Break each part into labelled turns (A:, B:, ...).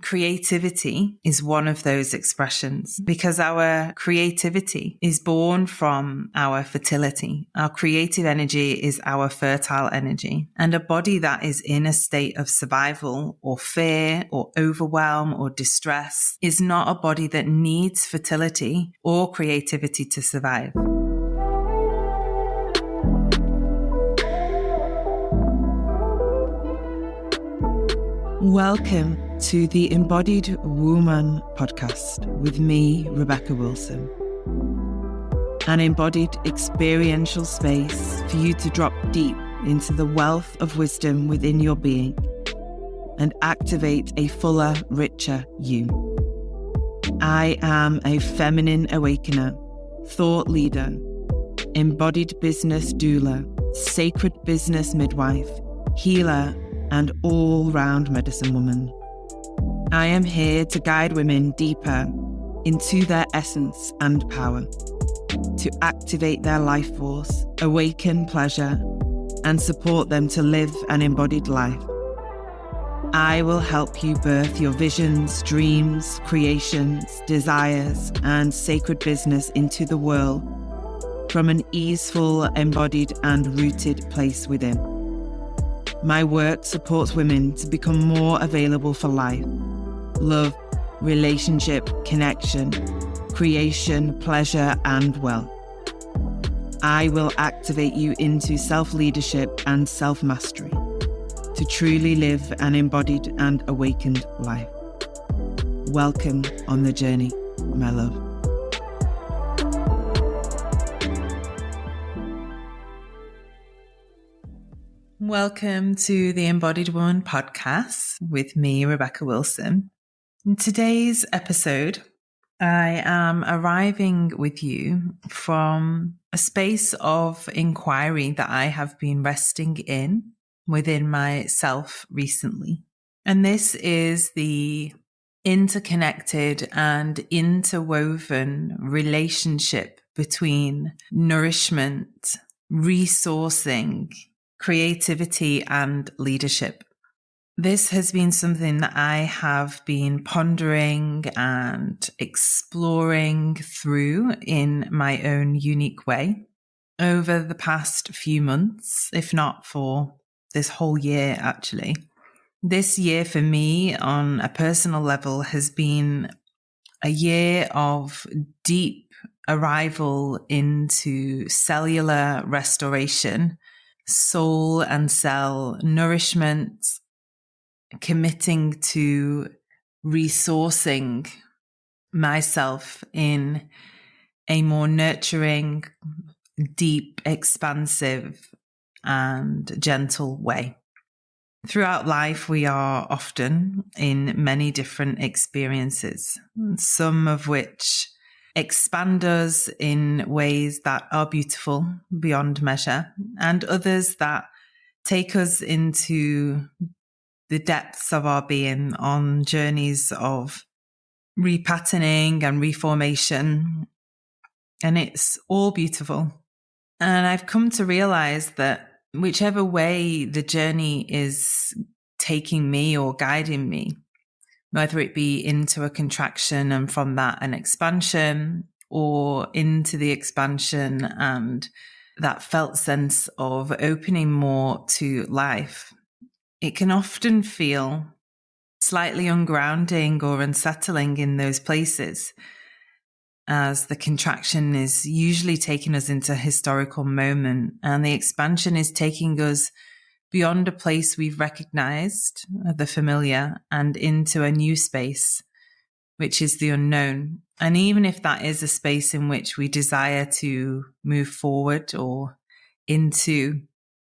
A: creativity is one of those expressions, because our creativity is born from our fertility. Our creative energy is our fertile energy. And a body that is in a state of survival or fear or overwhelm or distress is not a body that needs fertility or creativity to survive. Welcome to the Embodied Woman podcast with me, Rebecca Wilson. An embodied experiential space for you to drop deep into the wealth of wisdom within your being and activate a fuller, richer you. I am a feminine awakener, thought leader, embodied business doula, sacred business midwife, healer, and all-round medicine woman. I am here to guide women deeper into their essence and power, to activate their life force, awaken pleasure, and support them to live an embodied life. I will help you birth your visions, dreams, creations, desires, and sacred business into the world from an easeful, embodied, and rooted place within. My work supports women to become more available for life, love, relationship, connection, creation, pleasure, and wealth. I will activate you into self-leadership and self-mastery to truly live an embodied and awakened life. Welcome on the journey, my love. Welcome to the Embodied Woman podcast with me, Rebecca Wilson. In today's episode, I am arriving with you from a space of inquiry that I have been resting in within myself recently. And this is the interconnected and interwoven relationship between nourishment, resourcing, creativity, and leadership. This has been something that I have been pondering and exploring through in my own unique way over the past few months, if not for this whole year, actually. This year for me on a personal level has been a year of deep arrival into cellular restoration, soul and cell nourishment, committing to resourcing myself in a more nurturing, deep, expansive, and gentle way. Throughout life, we are often in many different experiences, some of which expand us in ways that are beautiful beyond measure, and others that take us into the depths of our being on journeys of repatterning and reformation. And it's all beautiful. And I've come to realize that whichever way the journey is taking me or guiding me, whether it be into a contraction and from that an expansion, or into the expansion and that felt sense of opening more to life, it can often feel slightly ungrounding or unsettling in those places, as the contraction is usually taking us into a historical moment and the expansion is taking us beyond a place we've recognized, the familiar, and into a new space, which is the unknown. And even if that is a space in which we desire to move forward or into,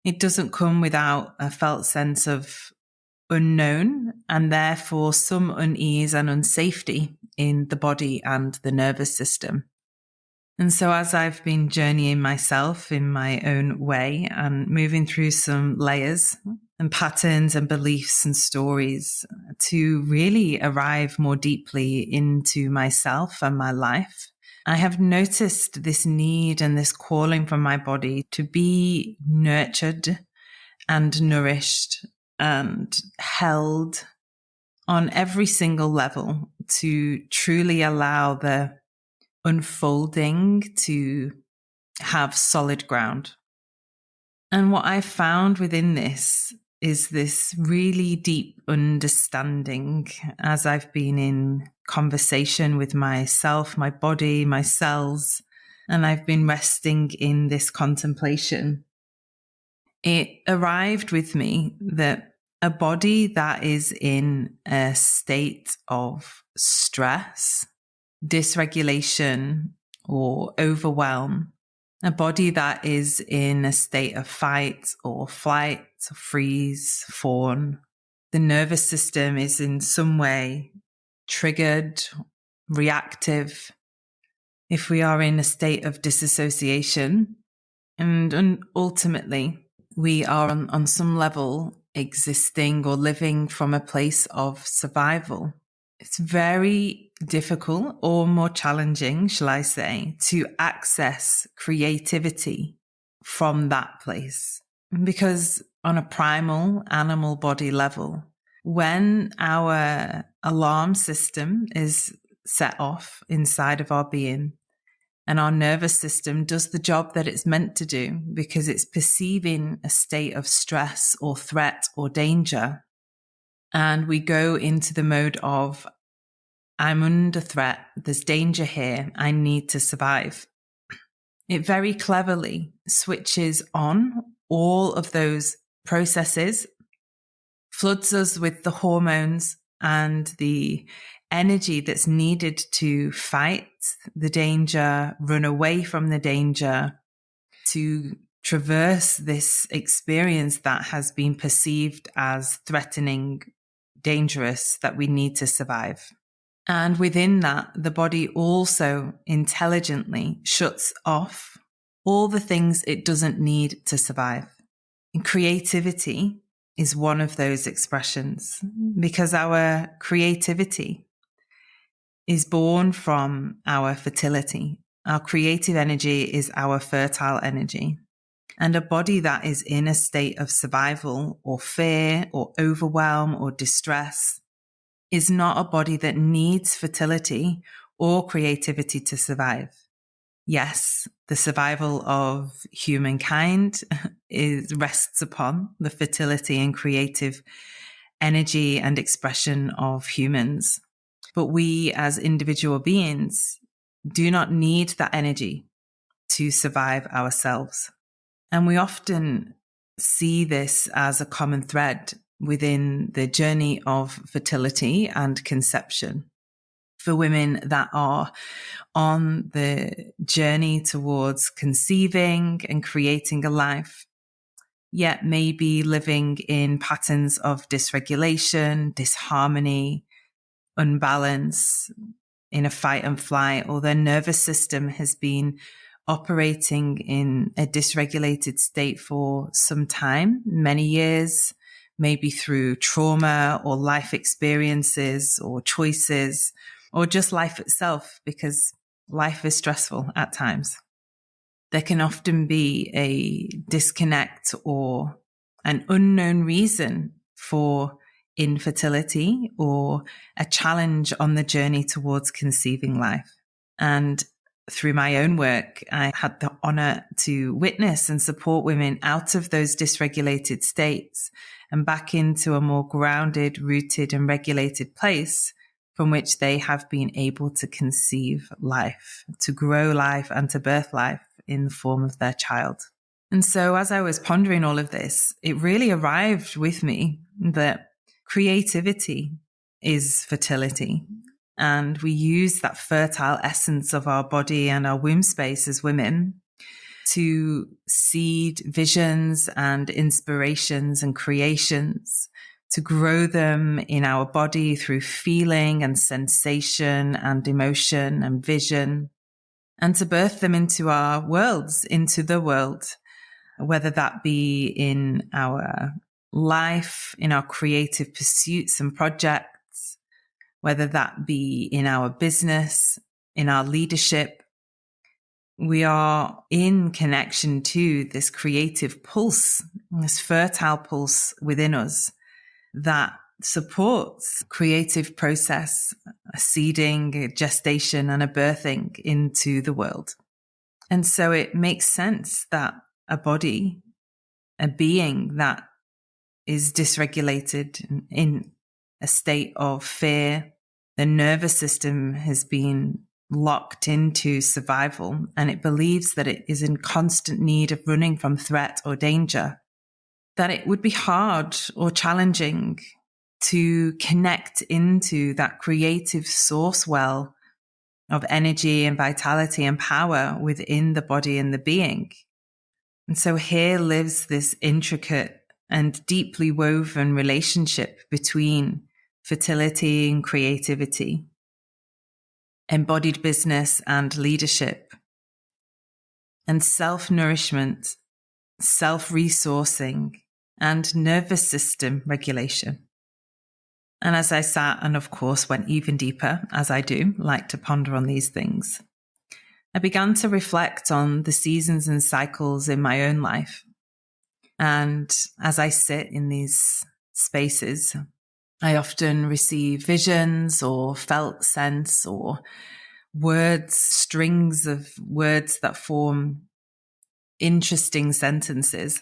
A: it doesn't come without a felt sense of unknown and therefore some unease and unsafety in the body and the nervous system. And so as I've been journeying myself in my own way and moving through some layers and patterns and beliefs and stories to really arrive more deeply into myself and my life, I have noticed this need and this calling from my body to be nurtured and nourished and held on every single level to truly allow the unfolding to have solid ground. And what I found within this is this really deep understanding as I've been in conversation with myself, my body, my cells, and I've been resting in this contemplation. It arrived with me that a body that is in a state of stress, dysregulation, or overwhelm, a body that is in a state of fight or flight, freeze, fawn, the nervous system is in some way triggered, reactive. If we are in a state of disassociation, and ultimately we are on some level existing or living from a place of survival, it's very difficult, or more challenging, shall I say, to access creativity from that place. Because on a primal animal body level, when our alarm system is set off inside of our being and our nervous system does the job that it's meant to do because it's perceiving a state of stress or threat or danger, and we go into the mode of, I'm under threat, there's danger here, I need to survive. It very cleverly switches on all of those processes, floods us with the hormones and the energy that's needed to fight the danger, run away from the danger, to traverse this experience that has been perceived as threatening, dangerous, that we need to survive. And within that, the body also intelligently shuts off all the things it doesn't need to survive. And creativity is one of those expressions, because our creativity is born from our fertility. Our creative energy is our fertile energy. And a body that is in a state of survival or fear or overwhelm or distress is not a body that needs fertility or creativity to survive. Yes, the survival of humankind rests upon the fertility and creative energy and expression of humans. But we as individual beings do not need that energy to survive ourselves. And we often see this as a common thread within the journey of fertility and conception for women that are on the journey towards conceiving and creating a life, yet maybe living in patterns of dysregulation, disharmony, unbalance, in a fight and flight, or their nervous system has been operating in a dysregulated state for some time, many years, maybe through trauma or life experiences or choices, or just life itself, because life is stressful at times. There can often be a disconnect or an unknown reason for infertility or a challenge on the journey towards conceiving life. And through my own work, I had the honor to witness and support women out of those dysregulated states and back into a more grounded, rooted, and regulated place from which they have been able to conceive life, to grow life, and to birth life in the form of their child. And so as I was pondering all of this, it really arrived with me that creativity is fertility. And we use that fertile essence of our body and our womb space as women to seed visions and inspirations and creations, to grow them in our body through feeling and sensation and emotion and vision, and to birth them into our worlds, into the world, whether that be in our life, in our creative pursuits and projects, whether that be in our business, in our leadership. We are in connection to this creative pulse, this fertile pulse within us that supports creative process, a seeding, a gestation, and a birthing into the world. And so it makes sense that a body, a being that is dysregulated in a state of fear, the nervous system has been locked into survival, and it believes that it is in constant need of running from threat or danger, that it would be hard or challenging to connect into that creative source well of energy and vitality and power within the body and the being. And so here lives this intricate and deeply woven relationship between fertility and creativity, embodied business and leadership, and self-nourishment, self-resourcing, and nervous system regulation. And as I sat and, of course, went even deeper, as I do, like to ponder on these things, I began to reflect on the seasons and cycles in my own life. And as I sit in these spaces, I often receive visions or felt sense or words, strings of words that form interesting sentences.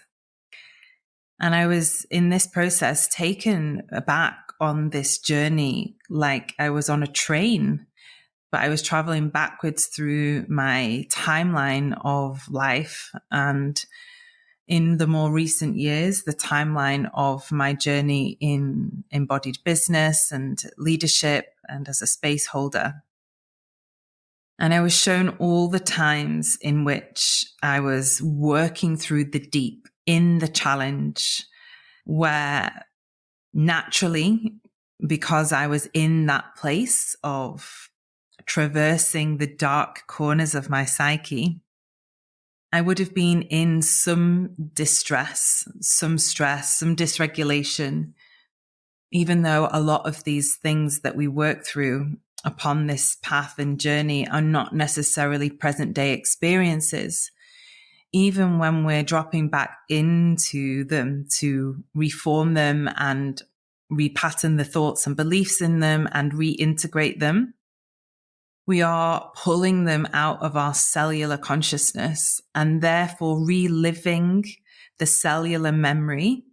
A: And I was in this process taken aback on this journey like I was on a train, but I was traveling backwards through my timeline of life. And in the more recent years, the timeline of my journey in embodied business and leadership and as a space holder. And I was shown all the times in which I was working through the deep in the challenge, where naturally, because I was in that place of traversing the dark corners of my psyche, I would have been in some distress, some stress, some dysregulation, even though a lot of these things that we work through upon this path and journey are not necessarily present day experiences. Even when we're dropping back into them to reform them and repattern the thoughts and beliefs in them and reintegrate them, we are pulling them out of our cellular consciousness and therefore reliving the cellular memory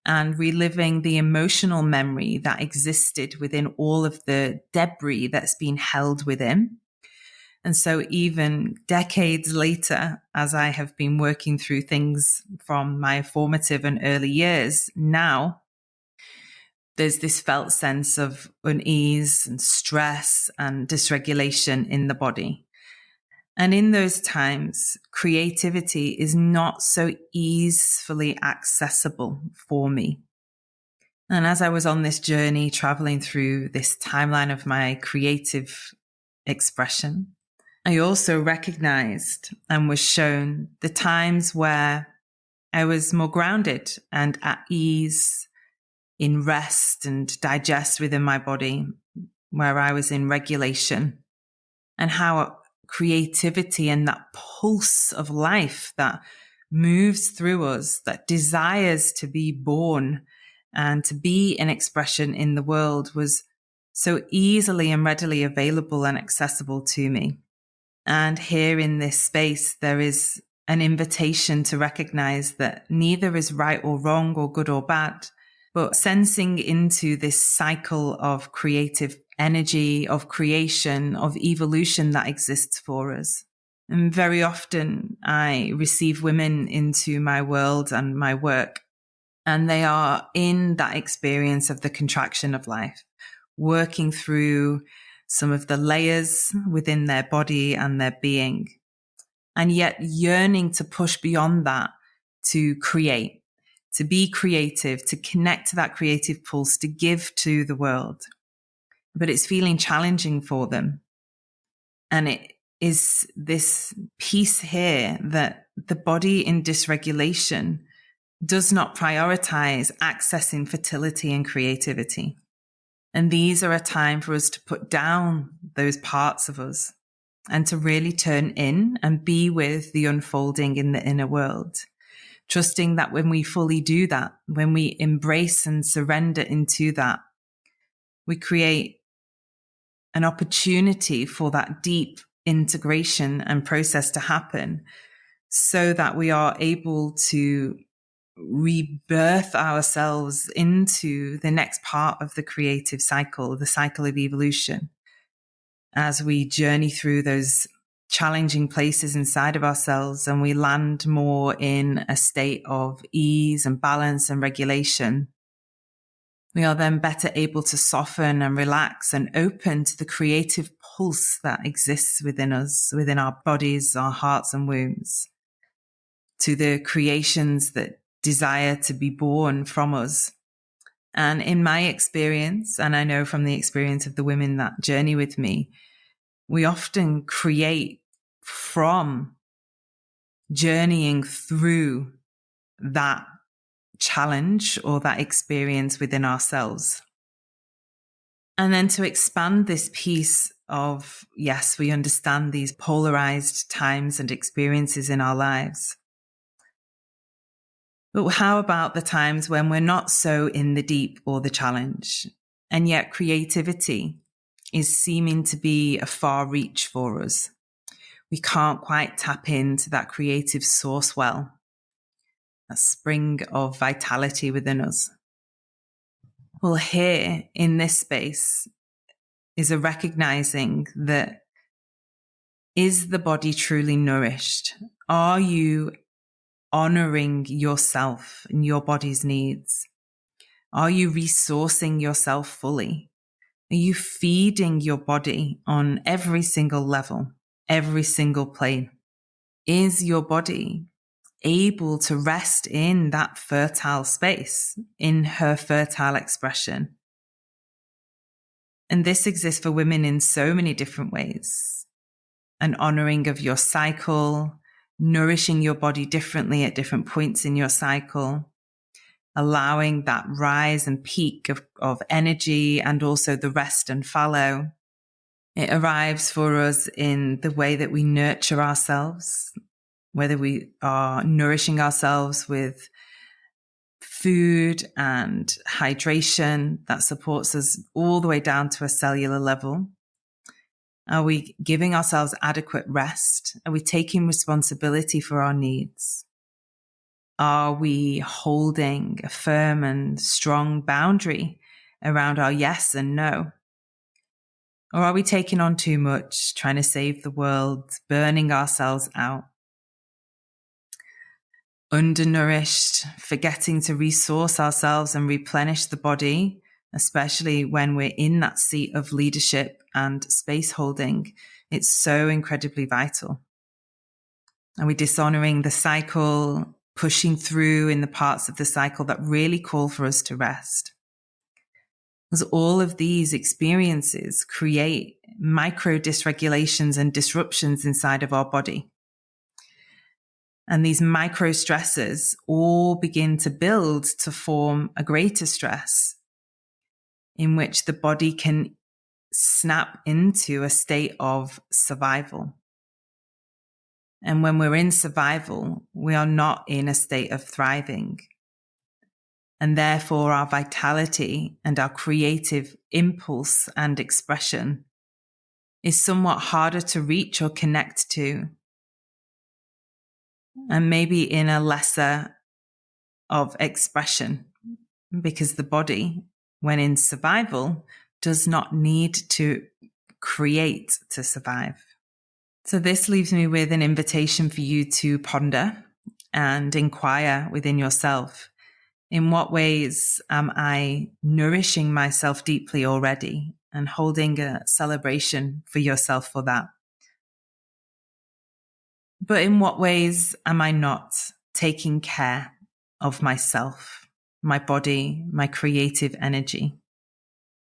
A: and reliving the emotional memory that existed within all of the debris that's been held within. And so even decades later, as I have been working through things from my formative and early years, now there's this felt sense of unease and stress and dysregulation in the body. And in those times, creativity is not so easily accessible for me. And as I was on this journey, traveling through this timeline of my creative expression, I also recognized and was shown the times where I was more grounded and at ease, in rest and digest within my body, where I was in regulation, and how creativity and that pulse of life that moves through us, that desires to be born and to be an expression in the world, was so easily and readily available and accessible to me. And here in this space, there is an invitation to recognize that neither is right or wrong or good or bad, but sensing into this cycle of creative energy, of creation, of evolution that exists for us. And very often I receive women into my world and my work, and they are in that experience of the contraction of life, working through some of the layers within their body and their being, and yet yearning to push beyond that to create, to be creative, to connect to that creative pulse, to give to the world. But it's feeling challenging for them. And it is this piece here that the body in dysregulation does not prioritize accessing fertility and creativity. And these are a time for us to put down those parts of us and to really turn in and be with the unfolding in the inner world. trusting that when we fully do that, when we embrace and surrender into that, we create an opportunity for that deep integration and process to happen, so that we are able to rebirth ourselves into the next part of the creative cycle, the cycle of evolution, as we journey through those challenging places inside of ourselves and we land more in a state of ease and balance and regulation. We are then better able to soften and relax and open to the creative pulse that exists within us, within our bodies, our hearts and wombs, to the creations that desire to be born from us. And in my experience, and I know from the experience of the women that journey with me, we often create from journeying through that challenge or that experience within ourselves. And then to expand this piece of, yes, we understand these polarized times and experiences in our lives. But how about the times when we're not so in the deep or the challenge, and yet creativity is seeming to be a far reach for us? We can't quite tap into that creative source well, that spring of vitality within us. Well, here in this space is a recognizing that, is the body truly nourished? Are you honoring yourself and your body's needs? Are you resourcing yourself fully? Are you feeding your body on every single level, every single plane? Is your body able to rest in that fertile space, in her fertile expression? And this exists for women in so many different ways. An honoring of your cycle, nourishing your body differently at different points in your cycle, allowing that rise and peak of energy and also the rest and fallow. It arrives for us in the way that we nurture ourselves, whether we are nourishing ourselves with food and hydration that supports us all the way down to a cellular level. Are we giving ourselves adequate rest? Are we taking responsibility for our needs? Are we holding a firm and strong boundary around our yes and no? Or are we taking on too much, trying to save the world, burning ourselves out? Undernourished, forgetting to resource ourselves and replenish the body, especially when we're in that seat of leadership and space holding. It's so incredibly vital. Are we dishonoring the cycle, pushing through in the parts of the cycle that really call for us to rest? Because all of these experiences create micro dysregulations and disruptions inside of our body. And these micro stresses all begin to build to form a greater stress in which the body can snap into a state of survival. And when we're in survival, we are not in a state of thriving. And therefore our vitality and our creative impulse and expression is somewhat harder to reach or connect to. And maybe in a lesser of expression, because the body, when in survival, does not need to create to survive. So this leaves me with an invitation for you to ponder and inquire within yourself. In what ways am I nourishing myself deeply already, and holding a celebration for yourself for that? But in what ways am I not taking care of myself, my body, my creative energy?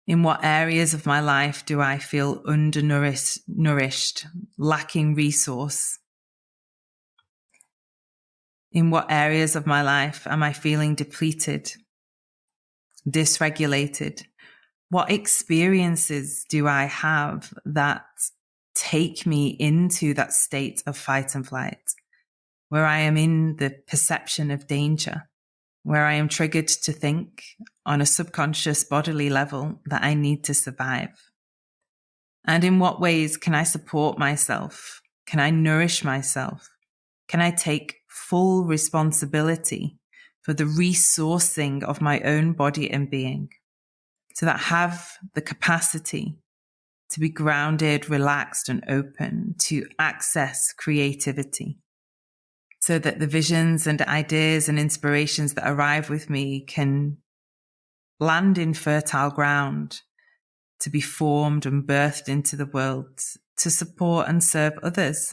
A: In what areas of my life do I feel undernourished, lacking resource? In what areas of my life am I feeling depleted, dysregulated? What experiences do I have that take me into that state of fight and flight, where I am in the perception of danger, where I am triggered to think on a subconscious bodily level that I need to survive? And in what ways can I support myself? Can I nourish myself? Can I take full responsibility for the resourcing of my own body and being, so that I have the capacity to be grounded, relaxed, and open to access creativity, so that the visions and ideas and inspirations that arrive with me can land in fertile ground to be formed and birthed into the world to support and serve others.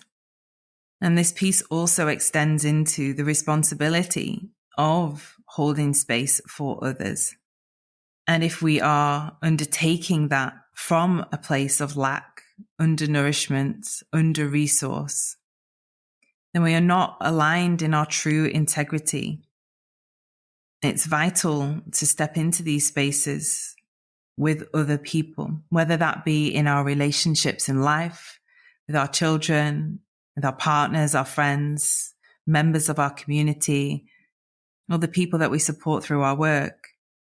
A: And this piece also extends into the responsibility of holding space for others. And if we are undertaking that from a place of lack, undernourishment, under-resource, then we are not aligned in our true integrity. It's vital to step into these spaces with other people, whether that be in our relationships in life, with our children, with our partners, our friends, members of our community, or the people that we support through our work,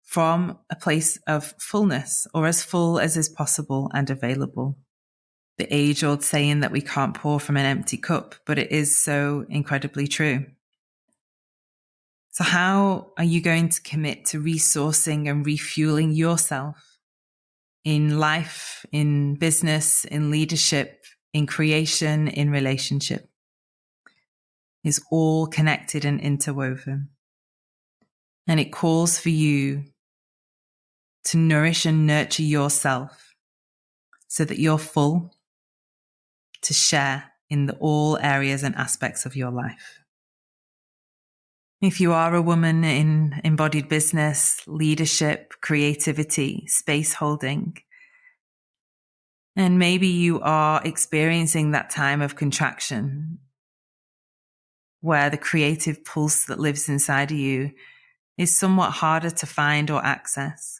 A: from a place of fullness, or as full as is possible and available. The age-old saying that we can't pour from an empty cup, but it is so incredibly true. So how are you going to commit to resourcing and refueling yourself in life, in business, in leadership, in creation, in relationship? It's all connected and interwoven. And it calls for you to nourish and nurture yourself so that you're full to share in all areas and aspects of your life. If you are a woman in embodied business, leadership, creativity, space holding, and maybe you are experiencing that time of contraction where the creative pulse that lives inside of you is somewhat harder to find or access,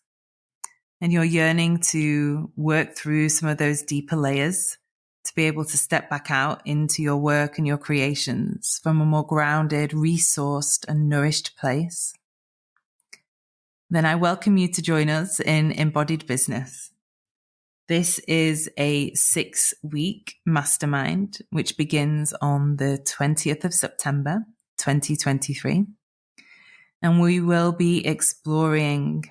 A: and you're yearning to work through some of those deeper layers to be able to step back out into your work and your creations from a more grounded, resourced, and nourished place, then I welcome you to join us in Embodied Business. This is a 6-week mastermind, which begins on the 20th of September, 2023. And we will be exploring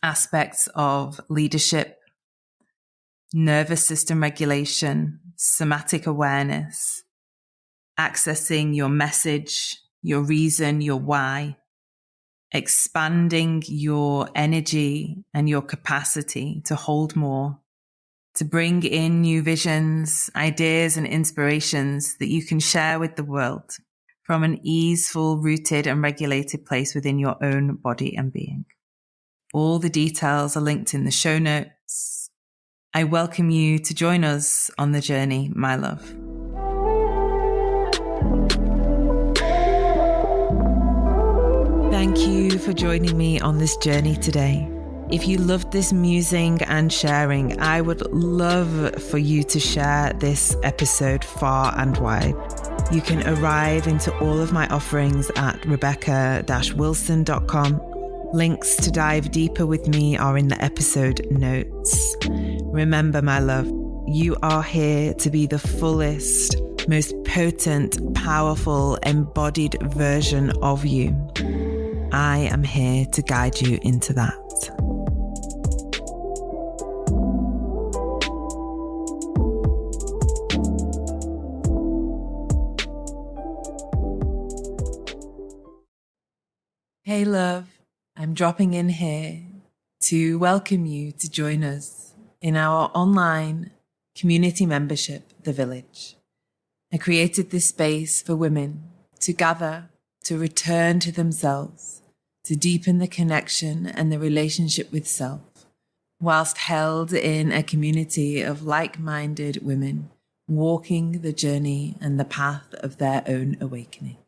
A: aspects of leadership, nervous system regulation, somatic awareness, accessing your message, your reason, your why, expanding your energy and your capacity to hold more, to bring in new visions, ideas, and inspirations that you can share with the world from an easeful, rooted, and regulated place within your own body and being. All the details are linked in the show notes. I welcome you to join us on the journey, my love. Thank you for joining me on this journey today. If you loved this musing and sharing, I would love for you to share this episode far and wide. You can arrive into all of my offerings at rebecca-wilson.com. Links to dive deeper with me are in the episode notes. Remember, my love, you are here to be the fullest, most potent, powerful, embodied version of you. I am here to guide you into that. Hey, love. I'm dropping in here to welcome you to join us in our online community membership, The Village. I created this space for women to gather, to return to themselves, to deepen the connection and the relationship with self, whilst held in a community of like-minded women walking the journey and the path of their own awakening.